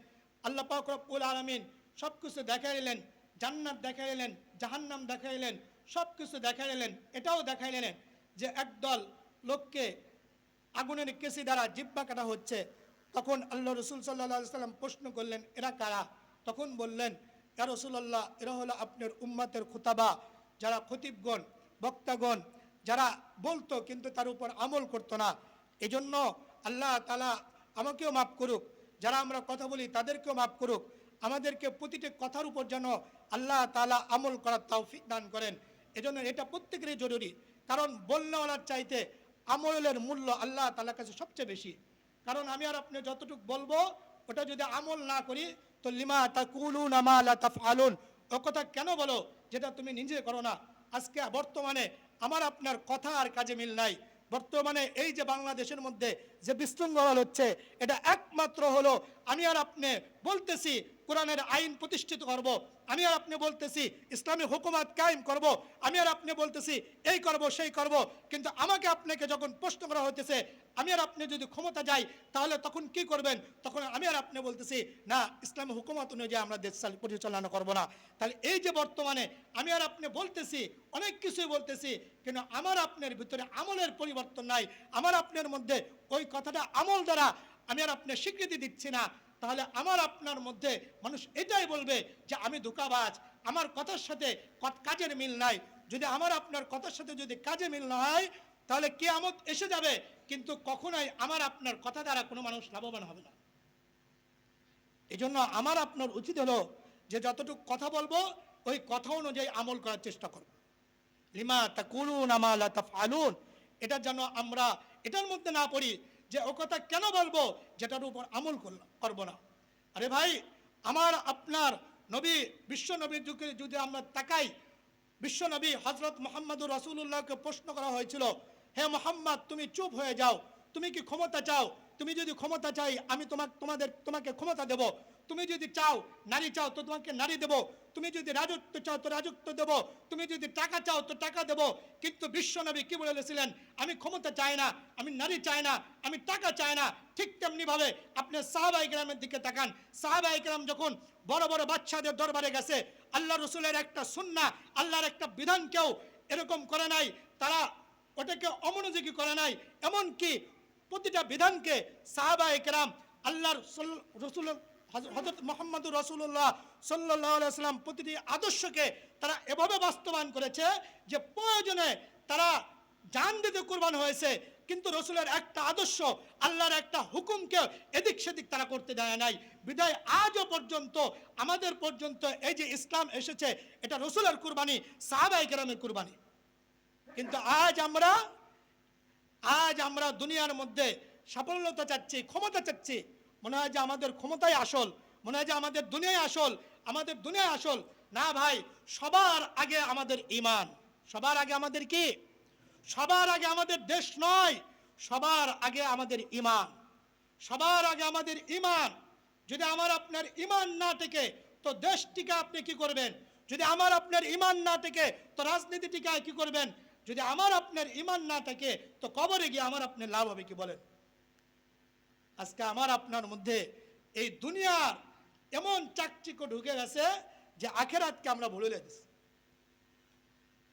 আল্লাহ পাক রব্বুল আলামিন সব কিছু দেখাইলেন, জান্নাত দেখাইলেন, জাহান্নাম দেখাইলেন, সব কিছু দেখাইলেন। এটাও দেখাইলেন যে একদল লোককে আগুনের কেসি দ্বারা জিহ্বা কাটা হচ্ছে। তখন আল্লাহ রসুল সাল্লাল্লাহু আলাইহি সাল্লাম প্রশ্ন করলেন, এরা কারা? তখন বললেন, ইয়া রাসূলুল্লাহ, এরা হলো আপনার উম্মতের খুতাবা, যারা খতিবগণ, বক্তাগণ, যারা বলতো কিন্তু তার উপর আমল করতো না। এজন্য আল্লাহ তাআলা আমাকেও মাফ করুক, যারা আমরা কথা বলি তাদেরকেও মাফ করুক, আমাদেরকে প্রতিটি কথার উপর যেন আল্লাহ তাআলা আমল করার তৌফিক দান করেন। এজন্য এটা প্রত্যেকেরই জরুরি, কারণ বলনেওয়ালার চাইতে আমলের মূল্য আল্লাহ তাআলার কাছে সবচেয়ে বেশি। কারণ আমি আর আপনি যতটুকু বলবো ওটা যদি আমল না করি, তো লিমা তাকুলুনা মা লা তাফআলুন, ও কথা কেন বলো যেটা তুমি নিজে করো না। আজকে বর্তমানে আমার আপনার কথা আর কাজে মিল নাই। বর্তমানে এই যে বাংলাদেশের মধ্যে যে বিশৃঙ্খলা হচ্ছে, এটা একমাত্র হলো আমি আর আপনি বলতেছি কোরআনের আইন প্রতিষ্ঠিত করব, আমি আর আপনি বলতেছি ইসলামী হুকুমত কায়েম করব, আমি আর আপনি বলতেছি এই করব সেই করব, কিন্তু আমাকে আপনাকে যখন প্রশ্ন করা হতেছে আমি আর আপনি যদি ক্ষমতা যাই তাহলে তখন কি করবেন? তখন আমি আর আপনি বলতেছি না, ইসলামী হুকুমত অনুযায়ী আমরা দেশ পরিচালনা করব না। তাহলে এই যে বর্তমানে আমি আর আপনি বলতেছি অনেক কিছুই বলতেছি, কিন্তু আমার আপনার ভিতরে আমলের পরিবর্তন নাই, আমার আপনার মধ্যে ওই কথাটা আমল দ্বারা আমি আর আপনি স্বীকৃতি দিচ্ছি না, তাহলে আমার আপনার মধ্যে মানুষ এটাই বলবে যে আমি ধোঁকাবাজ, আমার কথার সাথে কাজের মিল নাই। যদি আমার আপনার কথার সাথে যদি কাজে মিল না হয় তাহলে কিয়ামত এসে যাবে, কিন্তু কখনোই আমার আপনার কথা দ্বারা কোনো মানুষ লাভবান হবে না। এই জন্য আমার আপনার উচিত হলো যে যতটুকু কথা বলবো ওই কথা অনুযায়ী আমল করার চেষ্টা করব। লিমা তাকুলুনা মা লা তাফআলুন, এটা যেন আমরা এটার মধ্যে না পড়ি যে ও কথা কেন বলবো যেটার উপর আমল করব না। আরে ভাই, আমার আপনার নবী, বিশ্ব নবীর যুগে যদি আমরা তাকাই, বিশ্ব নবী হযরত মুহাম্মদুর রাসূলুল্লাহকে প্রশ্ন করা হয়েছিল, হে মুহাম্মদ, তুমি চুপ হয়ে যাও, তুমি কি ক্ষমতা চাও? তুমি যদি ক্ষমতা চাই আমি তোমাকে ক্ষমতা দেব, তুমি যদি চাও নারী চাও তো তোমাকে নারী দেব, তুমি যদি রাজত্ব চাও তো রাজত্ব দেব, তুমি যদি টাকা চাও তো টাকা দেব। কিন্তু বিশ্বনবী কি বলেছিলেন? আমি ক্ষমতা চাই না, আমি নারী চাই না, আমি টাকা চাই না। ঠিক তেমনি ভাবে আপনি সাহাবায়ে কেরামের দিকে তাকান, সাহাবায়ে কেরাম যখন বড় বড় বাদশাদের দরবারে গেছে, আল্লাহ রসুলের একটা সুন্নাহ, আল্লাহর একটা বিধানকেও এরকম করে নাই, তারা ওটাকে অমনোযোগী করে নাই। এমনকি প্রতিটা বিধানকে সাহাবায়ে কেরাম আল্লাহর রসুল হযরত মুহাম্মদুর রাসূলুল্লাহ সাল্লাল্লাহু আলাইহি সাল্লাম প্রতিটি আদর্শকে তারা এভাবে বাস্তবায়ন করেছে যে প্রয়োজনে তারা জান দিতে কুরবান হয়েছে, কিন্তু রসুলের একটা আদর্শ, আল্লাহর একটা হুকুমকে এদিক সেদিক তারা করতে দেয় নাই। বিদায় আজও পর্যন্ত আমাদের পর্যন্ত এই যে ইসলাম এসেছে এটা রসুলের কুরবানি, সাহাবায়ে কেরামের কুরবানি। কিন্তু আজ আমরা দুনিয়ার মধ্যে সাফল্যতা চাচ্ছি, ক্ষমতা চাচ্ছি, মনে হয় যে আমাদের ক্ষমতাই আসল, মনে হয় যে আমাদের দুনিয়ায় আসল, আমাদের দুনিয়ায় আসল। না ভাই, সবার আগে আমাদের ঈমান, সবার আগে আমাদের কি? সবার আগে আমাদের দেশ নয়, সবার আগে আমাদের ঈমান, সবার আগে আমাদের ঈমান। যদি আমার আপনার ঈমান না টেকে তো দেশটিকে আপনি কি করবেন? যদি আমার আপনার ঈমান না টেকে তো রাজনীতি টিকায় কি করবেন? যদি আমার আপনার ঈমান না থাকে তো কবরে গিয়ে আমার আপনার লাভ হবে কি বলেন? আজকে আমার আপনার মধ্যে এই দুনিয়ার এমন চাকচিক্য ঢুকে গেছে যে আখেরাতকে আমরা ভুলে গেছি,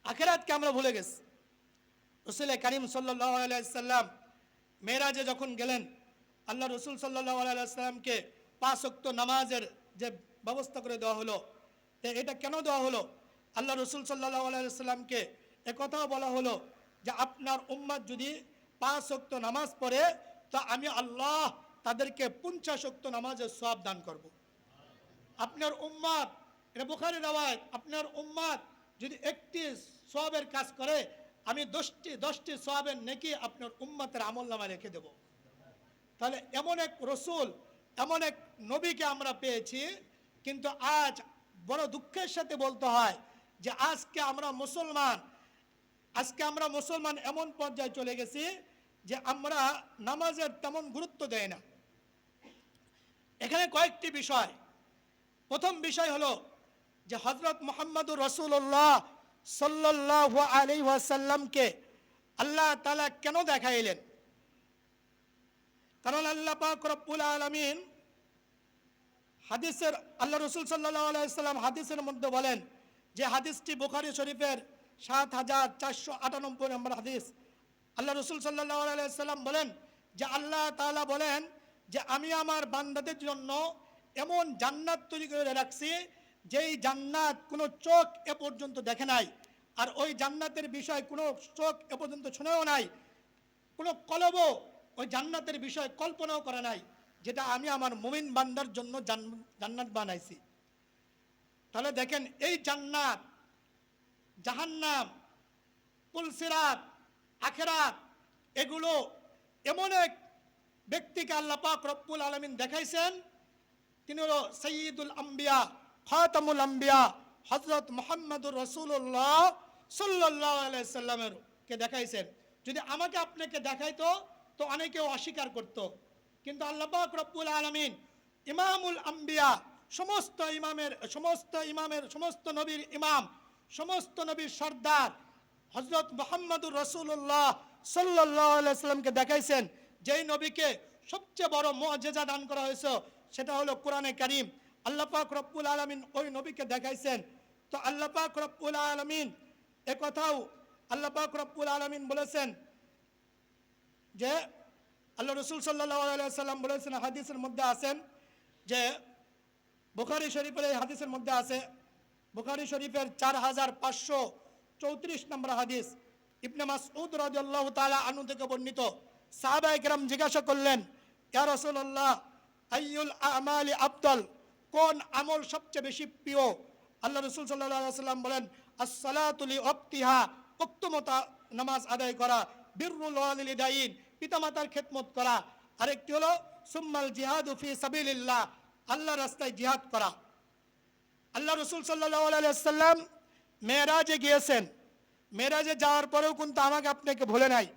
আখেরাতকে আমরা ভুলে গেছি। রাসূল করিম সাল্লাল্লাহু আলাইহি সাল্লাম মেরাজে যখন গেলেন, আল্লাহ রসুল সাল্লাল্লাহু আলাইহি সাল্লামকে 5 ওয়াক্ত নামাজের যে ব্যবস্থা করে দেওয়া হলো, তো এটা কেন দেওয়া হলো? আল্লাহ রসুল সাল্লাল্লাহু আলাইহি সাল্লামকে একথাও বলা হলো যে আপনার উম্মত যদি 5 ওয়াক্ত নামাজ পড়ে তো আমি আল্লাহ তাদেরকে 50 ওয়াক্ত নামাজের সওয়াব দান করব। আপনার উম্মত, এটা বুখারী রওয়ায়াত, আপনার উম্মত যদি একটি সওয়াবের কাজ করে আমি 10টি সওয়াবের নেকি আপনার উম্মতের আমলনামায় রেখে দেব। তাহলে এমন এক রসুল, এমন এক নবীকে আমরা পেয়েছি, কিন্তু আজ বড় দুঃখের সাথে বলতে হয় যে আজকে আমরা মুসলমান এমন পর্যায়ে চলে গেছি যে আমরা নামাজের তেমন গুরুত্ব দেই না। এখানে কয়েকটি বিষয়। প্রথম বিষয় হলো যে হযরত মুহাম্মদুর রাসূলুল্লাহ সাল্লাল্লাহু আলাইহি ওয়াসাল্লামকে আল্লাহ তাআলা কেন দেখাইলেন? কারণ আল্লাহ পাক রব্বুল আলামিন আল্লাহ রাসূল সাল্লাল্লাহু আলাইহি ওয়াসাল্লাম হাদিসের মধ্যে বলেন, যে হাদিসটি বুখারী শরীফের ৭,৪৯৮ নম্বর হাদিস। আল্লাহ রাসূল সাল্লাল্লাহু আলাইহি ওয়াসাল্লাম বলেন যে আল্লাহ তাআলা বলেন যে আমি আমার বান্দাদের জন্য এমন জান্নাত তৈরি করে রাখছি যেই জান্নাত কোনো চোখ এ পর্যন্ত দেখে নাই, আর ওই জান্নাতের বিষয় কোনো চোখ এ পর্যন্ত শুনেও নাই, কোনো কলবও ওই জান্নাতের বিষয় কল্পনাও করে নাই, যেটা আমি আমার মুমিন বান্দার জন্য জান্নাত বানাইছি। তাহলে দেখেন, এই জান্নাত, জাহান্নাম, পুলসিরাত, আখিরাত, এগুলো এমন এক ব্যক্তিকে আল্লাহ পাক রব্বুল আলামিন দেখাইছেন, তিনি হলো সাইয়্যিদুল আম্বিয়া, খাতামুল আম্বিয়া, হযরত মুহাম্মদুর রাসূলুল্লাহ সাল্লাল্লাহু আলাইহি সাল্লামের কে দেখাইছেন। যদি আমাকে আপনাকে দেখাইতো তো অনেকেও অস্বীকার করত, কিন্তু আল্লাহ পাক রব্বুল আলামিন ইমামুল আম্বিয়া, সমস্ত নবীর ইমাম, সমস্ত নবীর সর্দার হযরত মুহাম্মদুর রাসূলুল্লাহ সাল্লাল্লাহু আলাইহি সাল্লামকে দেখাইছেন, যেই নবীকে সবচেয়ে বড় মুআজিজা দান করা হয়েছে সেটা হলো কোরআনে কারীম। আল্লাহ পাক রব্বুল আলামিন ওই নবীকে দেখাইছেন। তো আল্লাহ পাক রব্বুল আলামিন একথাও আল্লাহ পাক রব্বুল আলামিন বলেছেন যে আল্লাহ রাসূল সাল্লাল্লাহু আলাইহি সাল্লাম বলেছেন, হাদিসের মধ্যে আছেন যে বুখারী শরীফের এই হাদিসের মধ্যে আছে, বুখারী শরীফের ৪৫৩৪ নম্বর হাদিস। ইবনে মাসউদ রাদিয়াল্লাহু তাআলা আনহু থেকে বর্ণিত, সাহাবায়ে কেরাম জিজ্ঞাসা করলেন, ইয়া রাসূলুল্লাহ আইয়ুল আমালি আফদল, কোন আমল সবচেয়ে বেশি প্রিয়? আল্লাহ রাসূল সাল্লাল্লাহু আলাইহি সাল্লাম বলেন, as-salatu li waqtiha, ওয়াক্তমতো নামাজ আদায় করা, বিররুল ওয়ালিদাইন, পিতামাতার খেদমত করা, আরেকটি হলো সুম্মাল জিহাদু ফি সাবিলিল্লাহ, আল্লাহর রাস্তায় জিহাদ করা। আল্লাহ রাসূল সাল্লাল্লাহু আলাইহি সাল্লাম মেরাজে গিয়েছেন, মেরাজে যাওয়ার পরেও কিন্তু আমাকে আপনাকে ভুলে নাই।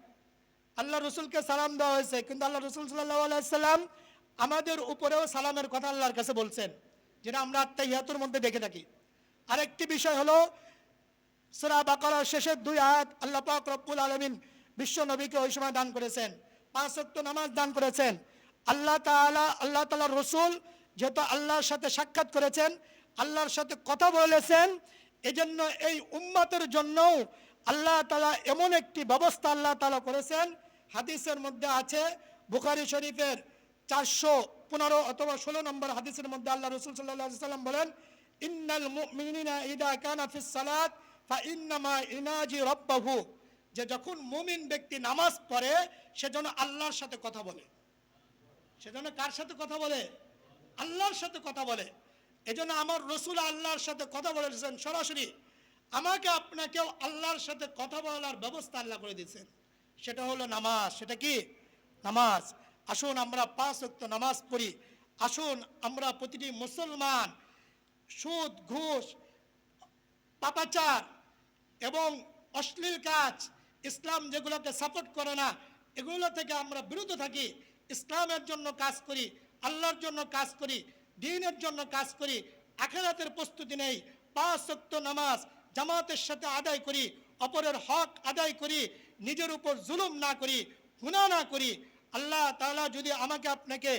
আল্লাহ রসুলকে সালাম দেওয়া হয়েছে, কিন্তু আল্লাহ রসুল সাল্লাল্লাহু আলাইহি সাল্লাম আমাদের উপরেও সালামের কথা আল্লাহর কাছে বলছেন, যেটা আমরা আত্তাহিয়াতুর মধ্যে দেখে থাকি। আরেকটি বিষয় হলো সূরা বাকারার শেষের 2 আয়াত, আল্লাহ পাক রব্বুল আলামিন বিশ্ব নবীকে ওই সময় দান করেছেন, 5 ওয়াক্ত নামাজ দান করেছেন। আল্লাহ তাআলার রসুল যেহেতু আল্লাহর সাথে সাক্ষাৎ করেছেন, আল্লাহর সাথে কথা বলেছেন, এজন্য এই উম্মতের জন্য আল্লাহ তাআলা এমন একটি ব্যবস্থা আল্লাহ তাআলা করেছেন। হাদিসের মধ্যে আছে, বুখারী শরীফের 415 অথবা 16 নম্বর হাদিসের মধ্যে আল্লাহ রাসূল সাল্লাল্লাহু আলাইহি সাল্লাম বলেন, ইন্নাল মুমিনিনা ইযা কানা ফিস সালাত ফা ইন্নামা ইনাজি রাব্বাহু, যে যখন মুমিন ব্যক্তি নামাজ পড়ে সেজন্য আল্লাহর সাথে কথা বলে। সেজন্য কার সাথে কথা বলে? আল্লাহর সাথে কথা বলে। এজন্য আমার রাসূল আল্লাহর সাথে কথা বলেছেন সরাসরি। আমাকে আপনাকেও আল্লাহর সাথে কথা বলার ব্যবস্থা আল্লাহ করে দিয়েছেন, সেটা হলো নামাজ। সেটা কি? নামাজ। আসুন আমরা 5 ওয়াক্ত নামাজ পড়ি। আসুন আমরা প্রতিটি মুসলমান সুদ, ঘুষ, পাপাচার এবং অশ্লীল কাজ, ইসলাম যেগুলোকে সাপোর্ট করে না, এগুলো থেকে আমরা বিরত থাকি। ইসলামের জন্য কাজ করি, আল্লাহর জন্য কাজ করি, দ্বীনের জন্য কাজ করি, আখিরাতের প্রস্তুতি নেই। 5 ওয়াক্ত নামাজ জামাতের সাথে আদায় করি, অপরের হক আদায় করি, নিজের উপর জুলুম না করি, গুনাহ না করি। আল্লাহ তাআলা যদি আমাকে আপনাকে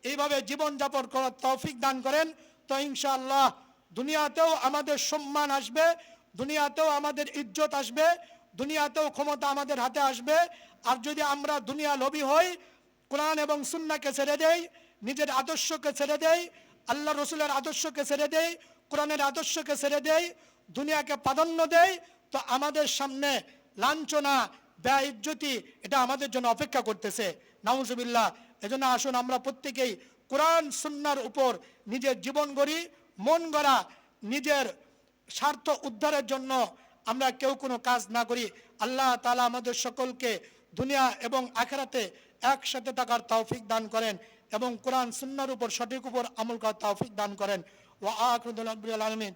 এইভাবে জীবনযাপন করার তৌফিক দান করেন, তো ইনশাআল্লাহ দুনিয়াতেও আমাদের সম্মান আসবে, দুনিয়াতেও আমাদের ইজ্জত আসবে, দুনিয়াতেও ক্ষমতা আমাদের হাতে আসবে। আর যদি আমরা দুনিয়া লোভী হই, কোরআন এবং সুন্নাহকে ছেড়ে দেই, নিজের আদর্শকে ছেড়ে দেই, আল্লাহ রসুলের আদর্শকে ছেড়ে দেই, কোরআনের আদর্শকে ছেড়ে দেই, দুনিয়াকে প্রাধান্য দেই, তো আমাদের সামনে লাঞ্ছনা, বেইজ্জতি এটা আমাদের জন্য অপেক্ষা করতেছে। নাউজুবিল্লাহ। এজন্য আসুন আমরা প্রত্যেকেই কোরআন সুন্নাহর উপর নিজের জীবন গড়ি, মন গড়া, নিজের স্বার্থ উদ্ধারের জন্য আমরা কেউ কোনো কাজ না করি। আল্লাহ তাআলা আমাদের সকলকে দুনিয়া এবং আখিরাতে একসাথে থাকার তৌফিক দান করেন। এবং কোরআন সুন্নাহর উপর সঠিক উপর আমল করার তৌফিক দান করেন। ওয়া আখিরু দাওয়ানা আলমিন।